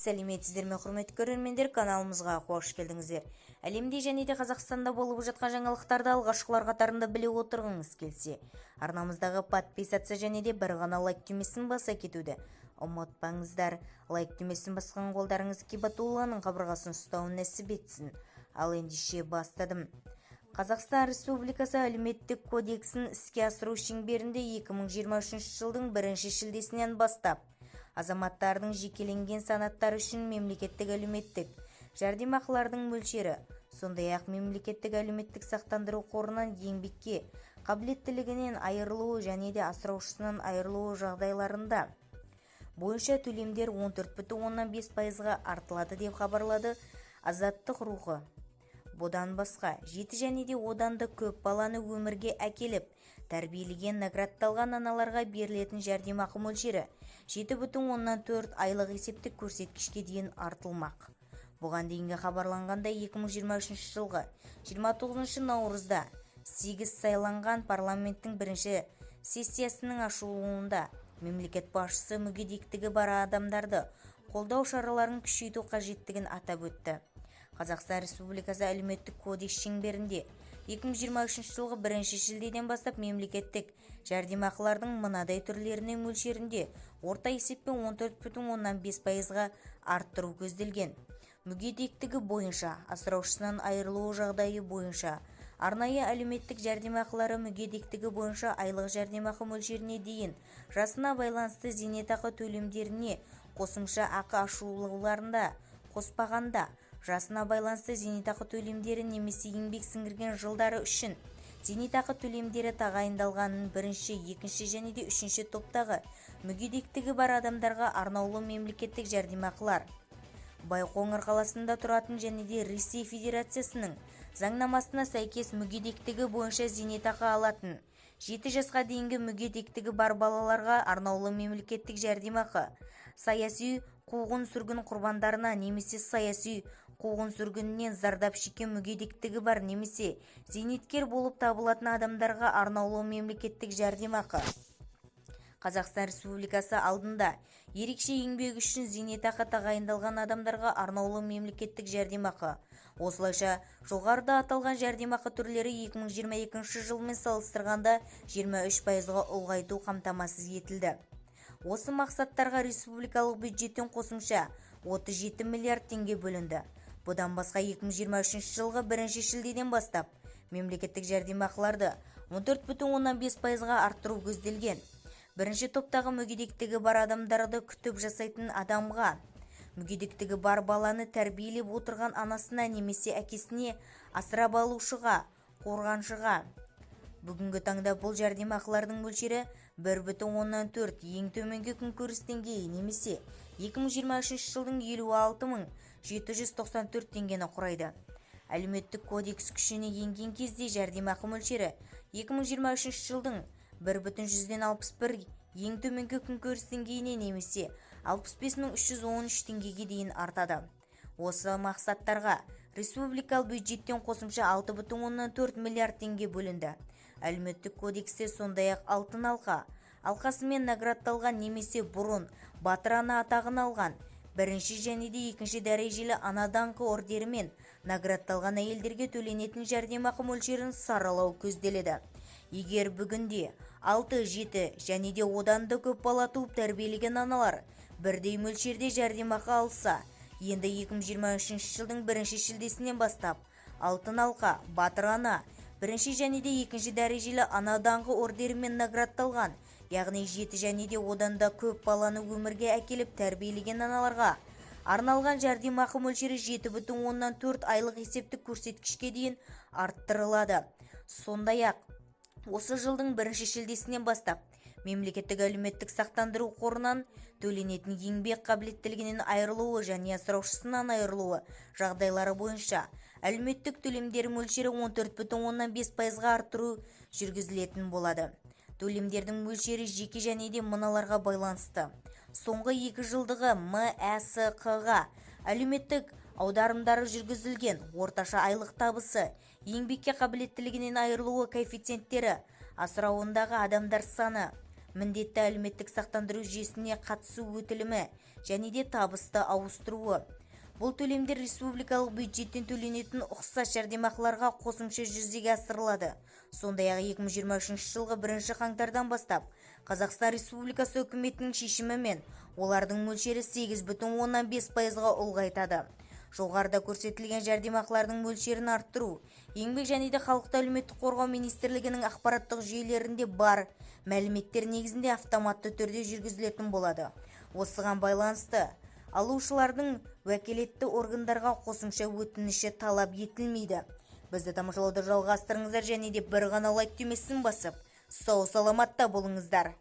Сәлеметсіздер ме, құрметті көрермендер, каналымызға қош келдіңіздер. Әлемде және де Қазақстанда болып жатқан жаңалықтарды алғашқылар қатарында біле отырғыңыз келсе, арнамыздағы подписаться және де бір ғана лайк түймесін баса кетуді ұмытпаңыздар. Лайк түймесін басқан қолдарыңыз Кибатулланың қабырғасын ұстауын нәсіп етсін. Ал ендеше бастадым. Қазақстан Республикасы әлеуметтік кодексін іске асыру шеңберінде 2023 жылдың 1 шілдесінен бастап азаматтардың жекеленген санаттары үшін мемлекеттік әлеуметтік жәрдемақылардың мөлшері, сондай-ақ мемлекеттік әлеуметтік сақтандыру қорынан еңбекке қабілеттілігінен айырылуы және де асыраушысынан айырылуы жағдайларында бойынша төлемдер 14,5%-ға артылады деп хабарлады Азаттық рухы. Бұдан басқа, 7 және де одан да көп баланы өмірге әкеліп, тәрбиелеген наградталған аналарға берілетін жәрдемақы мөлшері 7,4 айлық есептік көрсеткішке дейін артылмақ. Бұған дейінгі хабарланғандай 2023 жылғы 29 наурызда 8 сайланған парламенттің бірінші сессиясының ашылуында мемлекет басшысы мүгедектігі бар адамдарды қолдау шараларын күшейту қажеттігін атап өтті. Қазақстан Республикасы әлеуметтік кодекс шеңберінде 2023 жылғы 1 шілдеден бастап мемлекеттік жәрдемақылардың мынадай түрлерінің мөлшерінде орта есеппен 14,5%-ға арттыру көзделген. Мүгедектігі бойынша, асыраушысынан айырылуы жағдайы бойынша арнайы әлеуметтік жәрдемақылары мүгедектігі бойынша айлық жәрдемақы мөлшеріне дейін, жасына байланысты зейнетақы төлемдеріне қосымша ақы ашуларында қоспағанда, жасына байланысты зейнетақы төлемдері немесе еңбек сіңірген жылдары үшін зейнетақы төлемдері тағайындалғанын бірінші, екінші және де үшінші топтағы мүгедектігі бар адамдарға арнаулы мемлекеттік жәрдемақылар. Байқоңыр қаласында тұратын және де Ресей Федерациясының заңнамасына сәйкес мүгедектігі бойынша зейнетақы алатын 7 жасқа дейінгі мүгедектігі бар балаларға арнаулы мемлекеттік жәрдемақы, саяси қуғын-сүргін құрбандарына немесе саяси қуғын-сүргіннен зардап шеккен мүгедектігі бар немесе зейнеткер болып табылатын адамдарға арнаулы мемлекеттік жәрдемақы. Қазақстан Республикасы алдында ерекше еңбек үшін зейнетақы тағайындалған адамдарға арнаулы мемлекеттік жәрдемақы. Осылайша, жоғарыда аталған жәрдемақы түрлері 2022 жылмен салыстырғанда 23%-ға ұлғайту қамтамасыз етілді. Осы мақсаттарға республикалық бюджеттен қосымша 37 миллиард теңге бөлінді. Бұдан басқа 2023 жылғы 1 шілдеден бастап мемлекеттік жәрдемақыларды 14,5%-ға арттыру көзделген. Бірінші топтағы мүгедектігі бар адамдарды күтіп жасайтын адамға, мүгедектігі бар баланы тәрбиелеп отырған анасына немесе әкесіне, асырап алушыға, қорғаншыға. Бүгінгі таңда бұл жәрдемақылардың мөлшері 1,4, ең төменгі күнкөріс деңгейі немесе 2023 жылдың 56.794 теңгені құрайды. Әлеуметтік кодекс күшіне енген кезде жәрдемақы мөлшері 2023 жылдың 1,61, ең төменгі күнкөріс деңгейіне немесе 65.313 теңгеге дейін артады. Осы мақсаттарға республикалық бюджеттен қосымша 6,4 миллиард теңге бөлінді. Әлеуметтік кодексте сондай-ақ алтын алқасымен наградталған немесе бұрын батыр ана атағын алған, бірінші және де екінші дәрежелі ана даңқы ордерімен наградталған әйелдерге төленетін жәрдемақы мөлшерін саралау көзделеді. Егер бүгінде 6, 7 және де одан да көп бала туып тәрбиелеген аналар бірдей мөлшерде жәрдемақы алса, енді 2023 жылдың 1 шілдесінен бастап алтын алқа, батыр ана, бірінші және де екінші дәрежелі ана даңқы ордерімен наградталған, яғни 7 және де одан да көп баланы өмірге әкеліп тәрбиелеген аналарға арналған жәрдемақы мөлшері 7,4 айлық есептік көрсеткішке дейін арттырылады. Сондай-ақ, осы жылдың 1 шілдесінен бастап мемлекеттік әлеуметтік сақтандыру қорынан төленетін еңбек қабілеттілігінен айырылуы және асыраушысынан айырылуы жағдайлары бойынша әлеуметтік төлемдер мөлшері 14,5%-ға арттыру жүргізілетін болады. Төлемдердің мөлшері жеке және де мыналарға байланысты. Соңғы 2 жылдығы МСқ-ға әлеуметтік аударымдары жүргізілген орташа айлық табысы, еңбекке қабілеттілігінен айырылуы коэффициенттері, асырауындағы адамдар саны, міндетті әлеуметтік сақтандыру жүйесіне қатысу өтілімі және де табысты ауыстыруы. Бұл төлемдер республикалық бюджеттен төленетін ұқсас жәрдемақыларға қосымша жүзеге асырылады. Сондай-ақ 2023 жылғы 1 қаңтардан бастап Қазақстан Республикасы үкіметінің шешімімен олардың мөлшері 8,5%-ға ұлғайтады. Жоғарыда көрсетілген жәрдемақылардың мөлшерін арттыру Еңбек және де халықты әлеуметтік қорғау министрлігінің ақпараттық жүйелерінде бар мәліметтер негізінде автоматты түрде жүргізілетін болады. Осыған байланысты алушылардың уәкілетті органдарға қосымша өтініші талап етілмейді. Бізді тамашалауды жалғастырыңыздар және де бір ғана лайк түймесін басып, сау саламатта болыңыздар.